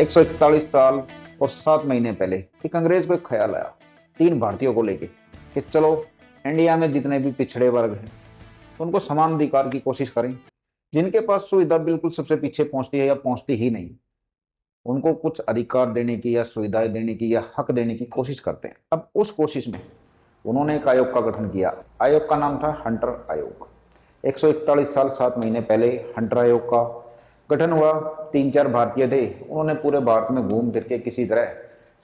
141 साल और 7 महीने पहले एक अंग्रेज को एक ख्याल आया 3 भारतीयों को लेके कि चलो इंडिया में जितने भी पिछड़े वर्ग हैं उनको समान अधिकार की कोशिश करें। जिनके पास सुविधा बिल्कुल सबसे पीछे पहुंचती है या पहुंचती ही नहीं, उनको कुछ अधिकार देने की या सुविधाएं देने की या हक देने की कोशिश करते हैं। अब उस कोशिश में उन्होंने एक आयोग का गठन किया। आयोग का नाम था हंटर आयोग। 141 साल 7 महीने पहले हंटर आयोग का गठन हुआ। 3-4 भारतीय थे, उन्होंने पूरे भारत में घूम फिर के किसी तरह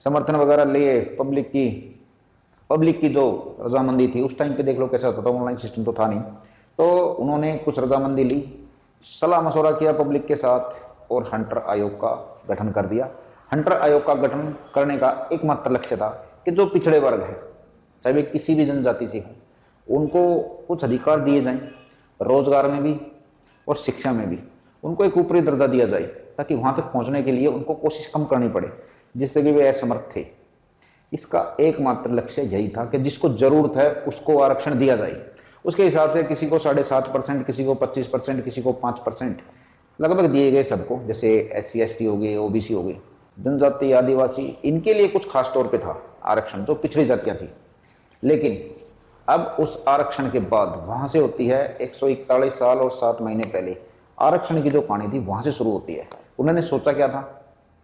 समर्थन वगैरह लिए। पब्लिक की जो रजामंदी थी, उस टाइम पे देख लो कैसा होता था, ऑनलाइन सिस्टम तो था नहीं, तो उन्होंने कुछ रजामंदी ली, सलाह मशवरा किया पब्लिक के साथ और हंटर आयोग का गठन कर दिया। हंटर आयोग का गठन करने का एकमात्र लक्ष्य था कि जो पिछड़े वर्ग है, चाहे वे किसी भी जनजाति से हो, उनको कुछ अधिकार दिए जाएं, रोजगार में भी और शिक्षा में भी उनको एक ऊपरी दर्जा दिया जाए, ताकि वहां तक पहुंचने के लिए उनको कोशिश कम करनी पड़े जिससे कि वे असमर्थ थे। इसका एकमात्र लक्ष्य यही था कि जिसको जरूरत है उसको आरक्षण दिया जाए। उसके हिसाब से किसी को 7.5%, किसी को 25%, किसी को 5% लगभग दिए गए सबको। जैसे SC ST हो गए, OBC हो गए, जनजाति आदिवासी, इनके लिए कुछ खास तौर पे था आरक्षण, जो पिछड़ी जातियां थी। लेकिन अब उस आरक्षण के बाद वहां से होती है 141 साल और 7 महीने पहले आरक्षण की जो कहानी थी वहां से शुरू होती है। उन्होंने सोचा क्या था,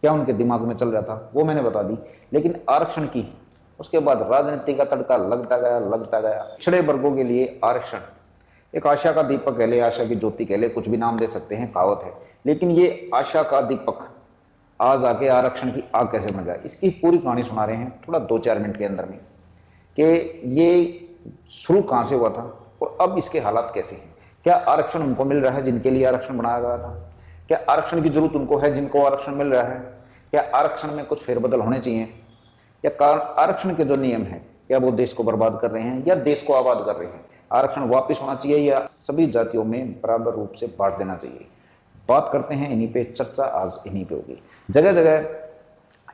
क्या उनके दिमाग में चल रहा था, वो मैंने बता दी। लेकिन आरक्षण की उसके बाद राजनीति का तड़का लगता गया। पिछड़े वर्गों के लिए आरक्षण एक आशा का दीपक कह ले, आशा की ज्योति कह ले, कुछ भी नाम दे सकते हैं, कहावत है। लेकिन ये आशा का दीपक आज आके आरक्षण की आग कैसे बन गया, इसकी पूरी कहानी सुना रहे हैं थोड़ा 2-4 मिनट के अंदर में, कि ये शुरू कहां से हुआ था और अब इसके हालात कैसे हैं। क्या आरक्षण उनको मिल रहा है जिनके लिए आरक्षण बनाया गया था? क्या आरक्षण की जरूरत उनको है जिनको आरक्षण मिल रहा है? क्या आरक्षण में कुछ फेरबदल होने चाहिए? या आरक्षण के जो नियम है, क्या वो देश को बर्बाद कर रहे हैं या देश को आबाद कर रहे हैं? आरक्षण वापिस होना चाहिए या सभी जातियों में बराबर रूप से बांट देना चाहिए? बात करते हैं इन्हीं पे, चर्चा आज इन्हीं पे होगी। जगह जगह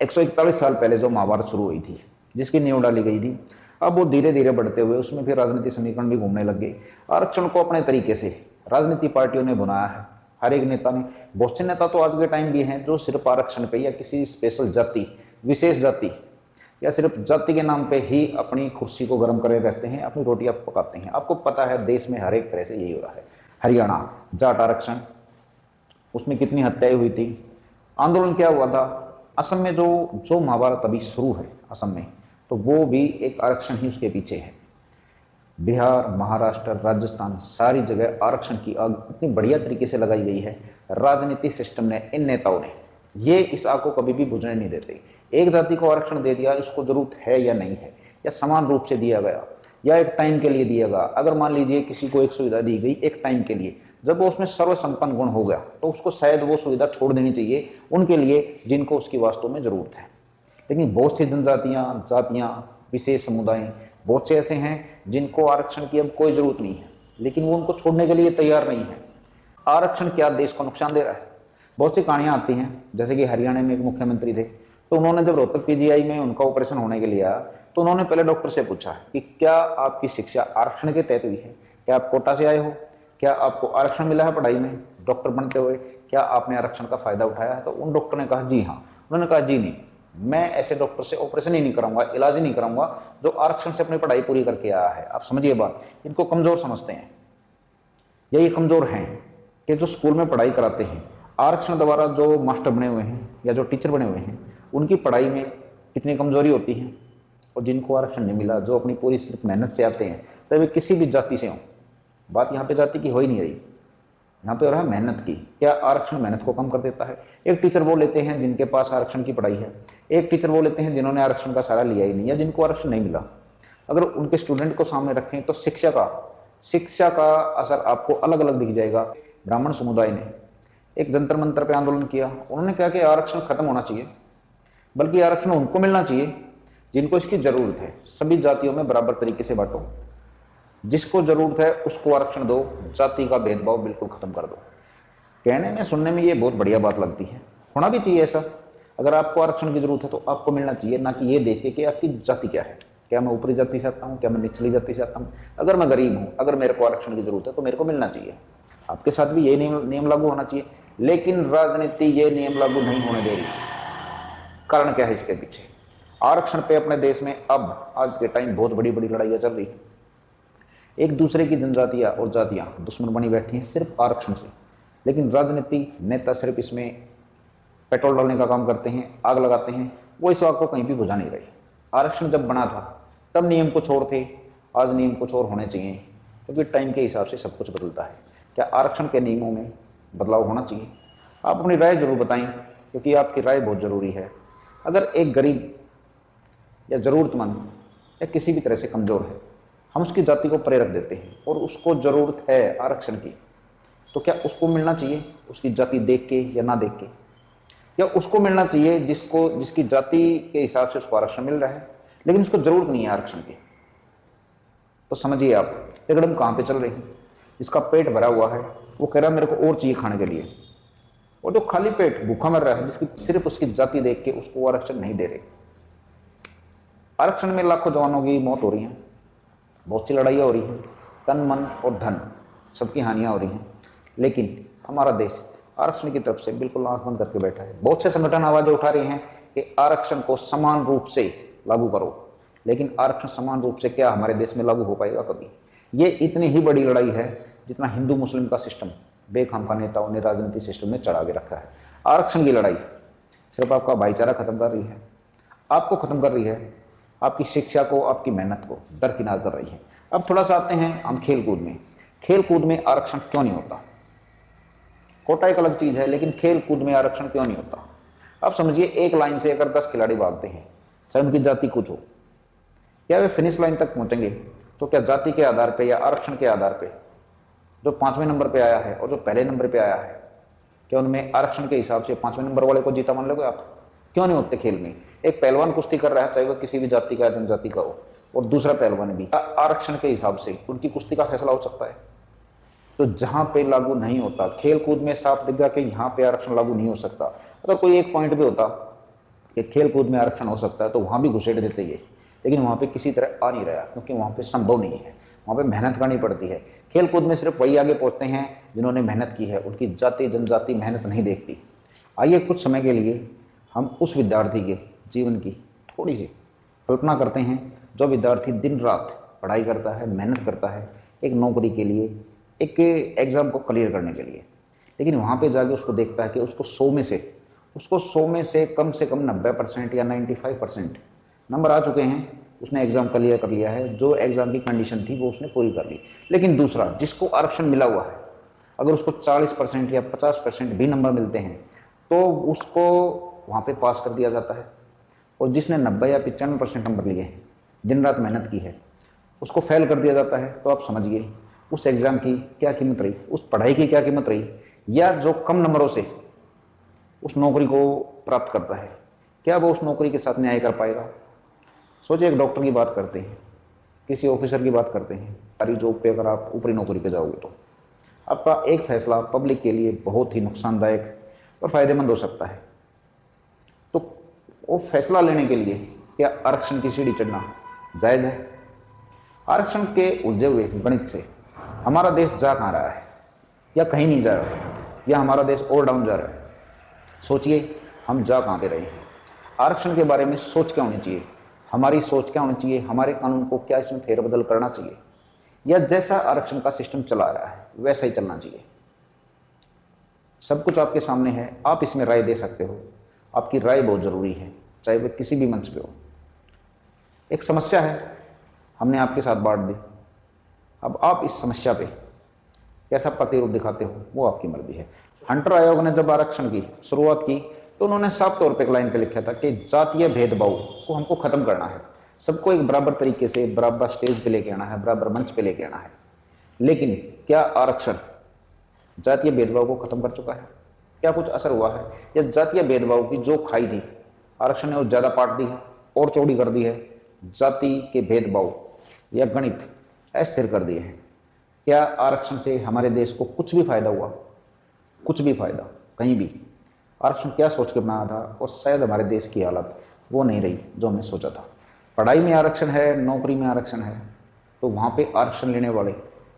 141 साल पहले जो महाभारत शुरू हुई थी, जिसकी नींव डाली गई थी, अब वो धीरे धीरे बढ़ते हुए उसमें फिर राजनीति समीकरण भी घूमने लग गए। आरक्षण को अपने तरीके से राजनीति पार्टियों ने बनाया है, हर एक नेता ने। बहुत से नेता तो आज के टाइम भी हैं जो सिर्फ आरक्षण पे या किसी स्पेशल जाति, विशेष जाति या सिर्फ जाति के नाम पे ही अपनी कुर्सी को गर्म करे रहते हैं, अपनी रोटियां पकाते हैं। आपको पता है देश में हर एक तरह से यही हो रहा है। हरियाणा जाट आरक्षण, उसमें कितनी हत्याएं हुई थी, आंदोलन क्या हुआ था। असम में जो महाभारत अभी शुरू है असम में, तो वो भी एक आरक्षण ही उसके पीछे है। बिहार, महाराष्ट्र, राजस्थान, सारी जगह आरक्षण की आग इतनी बढ़िया तरीके से लगाई गई है। राजनीति सिस्टम ने, इन नेताओं ने, ये इस आग को कभी भी बुझने नहीं देते। एक जाति को आरक्षण दे दिया, इसको जरूरत है या नहीं है, या समान रूप से दिया गया या एक टाइम के लिए दिया गया। अगर मान लीजिए किसी को एक सुविधा दी गई एक टाइम के लिए, जब वो उसमें सर्वसंपन्न गुण हो गया तो उसको शायद वो सुविधा छोड़ देनी चाहिए उनके लिए जिनको उसकी वास्तव में जरूरत है। लेकिन बहुत सी जनजातियां, जातियां, विशेष समुदाय, बहुत से ऐसे हैं जिनको आरक्षण की अब कोई जरूरत नहीं है, लेकिन वो उनको छोड़ने के लिए तैयार नहीं है। आरक्षण क्या देश को नुकसान दे रहा है? बहुत सी कहानियां आती हैं। जैसे कि हरियाणा में एक मुख्यमंत्री थे, तो उन्होंने जब रोहतक PGI में उनका ऑपरेशन होने के लिए आया, तो उन्होंने पहले डॉक्टर से पूछा कि क्या आपकी शिक्षा आरक्षण के तहत हुई है? क्या आप कोटा से आए हो? क्या आपको आरक्षण मिला है पढ़ाई में डॉक्टर बनते हुए? क्या आपने आरक्षण का फायदा उठाया है? तो उन डॉक्टर ने कहा जी हाँ। उन्होंने कहा जी नहीं, मैं ऐसे डॉक्टर से ऑपरेशन ही नहीं कराऊंगा, इलाज ही नहीं कराऊंगा जो आरक्षण से अपनी पढ़ाई पूरी करके आया है। आप समझिए बात, इनको कमजोर समझते हैं, यही कमजोर हैं कि जो स्कूल में पढ़ाई कराते हैं आरक्षण द्वारा, जो मास्टर बने हुए हैं या जो टीचर बने हुए हैं, उनकी पढ़ाई में कितनी कमजोरी होती है। और जिनको आरक्षण नहीं मिला, जो अपनी पूरी सिर्फ मेहनत से आते हैं, चाहे वे किसी भी जाति से हों, बात यहाँ पे जाति की हो ही नहीं रही, यहाँ पे हो रहा है मेहनत की। क्या आरक्षण मेहनत को कम कर देता है? एक टीचर वो लेते हैं जिनके पास आरक्षण की पढ़ाई है, एक टीचर वो लेते हैं जिन्होंने आरक्षण का सारा लिया ही नहीं या जिनको आरक्षण नहीं मिला। अगर उनके स्टूडेंट को सामने रखें तो शिक्षा का असर आपको अलग अलग दिख जाएगा। ब्राह्मण समुदाय ने एक जंतर मंतर पे आंदोलन किया। उन्होंने कहा कि आरक्षण खत्म होना चाहिए, बल्कि आरक्षण उनको मिलना चाहिए जिनको इसकी जरूरत है। सभी जातियों में बराबर तरीके से बांटो, जिसको जरूरत है उसको आरक्षण दो, जाति का भेदभाव बिल्कुल खत्म कर दो। कहने में, सुनने में ये बहुत बढ़िया बात लगती है, होना भी चाहिए ऐसा। अगर आपको आरक्षण की जरूरत है तो आपको मिलना चाहिए, ना कि ये देखे कि आपकी जाति क्या है। क्या मैं ऊपरी जाति से आता हूँ, क्या मैं निचली जाति से आता हूँ? अगर मैं गरीब हूँ, अगर मेरे को आरक्षण की जरूरत है तो मेरे को मिलना चाहिए। आपके साथ भी ये नियम लागू होना चाहिए। लेकिन राजनीति ये नियम लागू नहीं होने दे रही। कारण क्या है इसके पीछे? आरक्षण पे अपने देश में अब आज के टाइम बहुत बड़ी बड़ी लड़ाइयां चल रही है। एक दूसरे की जनजातियां और जातियां दुश्मन बनी बैठी हैं सिर्फ आरक्षण से। लेकिन राजनीति नेता सिर्फ इसमें पेट्रोल डालने का काम करते हैं, आग लगाते हैं, वो इस आग को कहीं भी बुझा नहीं रहे। आरक्षण जब बना था तब नियम कुछ और थे, आज नियम कुछ और होने चाहिए, क्योंकि टाइम के हिसाब से सब कुछ बदलता है। क्या आरक्षण के नियमों में बदलाव होना चाहिए? आप अपनी राय जरूर बताएं, क्योंकि आपकी राय बहुत जरूरी है। अगर एक गरीब या जरूरतमंद या किसी भी तरह से कमजोर है, हम उसकी जाति को परे रख देते हैं और उसको जरूरत है आरक्षण की, तो क्या उसको मिलना चाहिए उसकी जाति देख के या ना देख के? या उसको मिलना चाहिए जिसकी जाति के हिसाब से उसको आरक्षण मिल रहा है लेकिन उसको जरूरत नहीं है आरक्षण की? तो समझिए आप एकदम कहां पे चल रही है। जिसका पेट भरा हुआ है वो कह रहा है मेरे को और चाहिए खाने के लिए, और जो खाली पेट भूखा मर रहा है जिसकी सिर्फ उसकी जाति देख के उसको आरक्षण नहीं दे रहे। आरक्षण में लाखों जवानों की मौत हो रही है, बहुत सी लड़ाइयां हो रही हैं, तन मन और धन सबकी हानियां हो रही हैं, लेकिन हमारा देश आरक्षण की तरफ से बिल्कुल आंख बंद करके बैठा है। बहुत से संगठन आवाजें उठा रहे हैं कि आरक्षण को समान रूप से लागू करो, लेकिन आरक्षण समान रूप से क्या हमारे देश में लागू हो पाएगा कभी? ये इतनी ही बड़ी लड़ाई है जितना हिंदू मुस्लिम का सिस्टम बेखामखा नेताओं ने राजनीति सिस्टम में चढ़ा के रखा है। आरक्षण की लड़ाई सिर्फ आपका भाईचारा खत्म कर रही है, आपको खत्म कर रही है, आपकी शिक्षा को, आपकी मेहनत को दरकिनार कर रही है। अब थोड़ा सा आते हैं हम खेलकूद में। खेलकूद में आरक्षण क्यों नहीं होता? कोटा एक अलग चीज है, लेकिन खेलकूद में आरक्षण क्यों नहीं होता? अब समझिए एक लाइन से अगर 10 खिलाड़ी भागते हैं, चाहे उनकी जाति कुछ हो, क्या वे फिनिश लाइन तक पहुंचेंगे? तो क्या जाति के आधार पर या आरक्षण के आधार पर जो 5वें नंबर पे आया है और जो पहले नंबर पे आया है, क्या उनमें आरक्षण के हिसाब से 5वें नंबर वाले को जीता मान लोगे आप? क्यों नहीं होते खेल में? एक पहलवान कुश्ती कर रहा है, चाहे वह किसी भी जाति का जनजाति का हो, और दूसरा पहलवान भी, आरक्षण के हिसाब से उनकी कुश्ती का फैसला हो सकता है? तो जहां पे लागू नहीं होता, खेल कूद में साफ दिख गया कि यहां पे आरक्षण लागू नहीं हो सकता। अगर कोई एक पॉइंट भी होता कि खेल कूद में आरक्षण हो सकता है तो वहां भी घुसेड़ देते ये, लेकिन वहां पे किसी तरह आ नहीं रहा, क्योंकि वहां पे संभव नहीं है, वहां पे मेहनत करनी पड़ती है। खेल कूद में सिर्फ वही आगे पहुंचते हैं जिन्होंने मेहनत की है, उनकी जाति जनजाति मेहनत नहीं देखती। आइए कुछ समय के लिए हम उस विद्यार्थी के जीवन की थोड़ी सी कल्पना करते हैं, जो विद्यार्थी दिन रात पढ़ाई करता है, मेहनत करता है एक नौकरी के लिए, एक एग्जाम को क्लियर करने के लिए, लेकिन वहां पे जाके उसको देखता है कि उसको 100 में से कम 90% या 95% नंबर आ चुके हैं, उसने एग्जाम क्लियर कर लिया है, जो एग्जाम की कंडीशन थी वो उसने पूरी कर ली। लेकिन दूसरा जिसको आरक्षण मिला हुआ है, अगर उसको 40% या 50% भी नंबर मिलते हैं तो उसको वहां पे पास कर दिया जाता है, और जिसने 90 या 95% नंबर लिए हैं, दिन रात मेहनत की है, उसको फेल कर दिया जाता है। तो आप समझिए उस एग्जाम की क्या कीमत रही, उस पढ़ाई की क्या कीमत रही, या जो कम नंबरों से उस नौकरी को प्राप्त करता है, क्या वो उस नौकरी के साथ न्याय कर पाएगा? सोचिए, एक डॉक्टर की बात करते हैं, किसी ऑफिसर की बात करते हैं, सारी जॉब पे अगर आप ऊपरी नौकरी पे जाओगे तो आपका एक फैसला पब्लिक के लिए बहुत ही नुकसानदायक और फायदेमंद हो सकता है। तो वो फैसला लेने के लिए क्या आरक्षण की सीढ़ी चढ़ना जायज है? आरक्षण के उलझे हुए गणित से हमारा देश जा कहां रहा है, या कहीं नहीं जा रहा है, या हमारा देश और डाउन जा रहा है? सोचिए हम जा कहां पे रहे हैं। आरक्षण के बारे में सोच क्या होनी चाहिए, हमारी सोच क्या होनी चाहिए, हमारे कानून को क्या इसमें फेरबदल करना चाहिए, या जैसा आरक्षण का सिस्टम चला रहा है वैसा ही चलना चाहिए? सब कुछ आपके सामने है, आप इसमें राय दे सकते हो। आपकी राय बहुत जरूरी है, चाहे वह किसी भी मंच पे हो। एक समस्या है, हमने आपके साथ बांट दी, अब आप इस समस्या पे कैसा प्रतिरोध दिखाते हो वो आपकी मर्जी है। हंटर आयोग ने जब आरक्षण की शुरुआत की तो उन्होंने साफ तौर पे एक लाइन पे लिखा था कि जातीय भेदभाव को हमको खत्म करना है, सबको एक बराबर तरीके से बराबर स्टेज पे लेके आना है, बराबर मंच पे लेके आना है। लेकिन क्या आरक्षण जातीय भेदभाव को खत्म कर चुका है? क्या कुछ असर हुआ है? या जातीय भेदभाव की जो खाई थी आरक्षण ने वो ज्यादा पाट दी है और चौड़ी कर दी है, जाति के भेदभाव या गणित अस्थिर कर दिए हैं। क्या आरक्षण से हमारे देश को कुछ भी फायदा हुआ? कुछ भी फायदा कहीं भी? आरक्षण क्या सोच के बनाया था, और शायद हमारे देश की हालत वो नहीं रही जो हमने सोचा था। पढ़ाई में आरक्षण है, नौकरी में आरक्षण है, तो वहां पे आरक्षण लेने वाले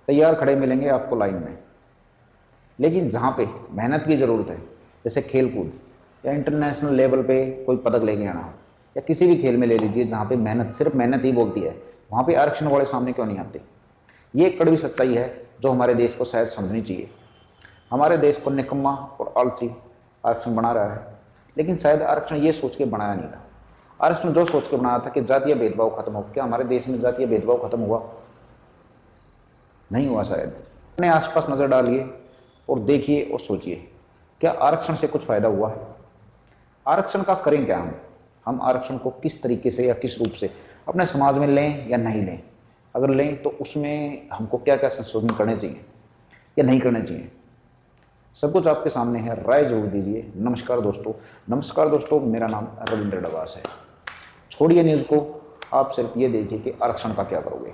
तैयार खड़े मिलेंगे आपको लाइन में। लेकिन जहां पे मेहनत की जरूरत है, जैसे खेलकूद, या इंटरनेशनल लेवल पे कोई पदक लेके आना हो, या किसी भी खेल में ले लीजिए जहाँ पे मेहनत, सिर्फ मेहनत ही बोलती है, वहाँ पे आरक्षण वाले सामने क्यों नहीं आते? ये एक कड़वी सच्चाई है जो हमारे देश को शायद समझनी चाहिए। हमारे देश को निकम्मा और आलसी आरक्षण बना रहा है, लेकिन शायद आरक्षण ये सोच के बनाया नहीं था। आरक्षण जो सोच के बनाया था कि जातीय भेदभाव खत्म हो। क्या हमारे देश में जातीय भेदभाव खत्म हुआ? नहीं हुआ शायद। अपने आसपास नजर डालिए और देखिए और सोचिए, क्या आरक्षण से कुछ फायदा हुआ है? आरक्षण का करें क्या हम आरक्षण को किस तरीके से या किस रूप से अपने समाज में लें या नहीं लें? अगर लें तो उसमें हमको क्या क्या संशोधन करने चाहिए या नहीं करने चाहिए? सब कुछ आपके सामने है, राय जरूर दीजिए। नमस्कार दोस्तों, मेरा नाम रविंद्र डबास है। छोड़िए न्यूज को, आप सिर्फ ये देखिए कि आरक्षण का क्या करोगे।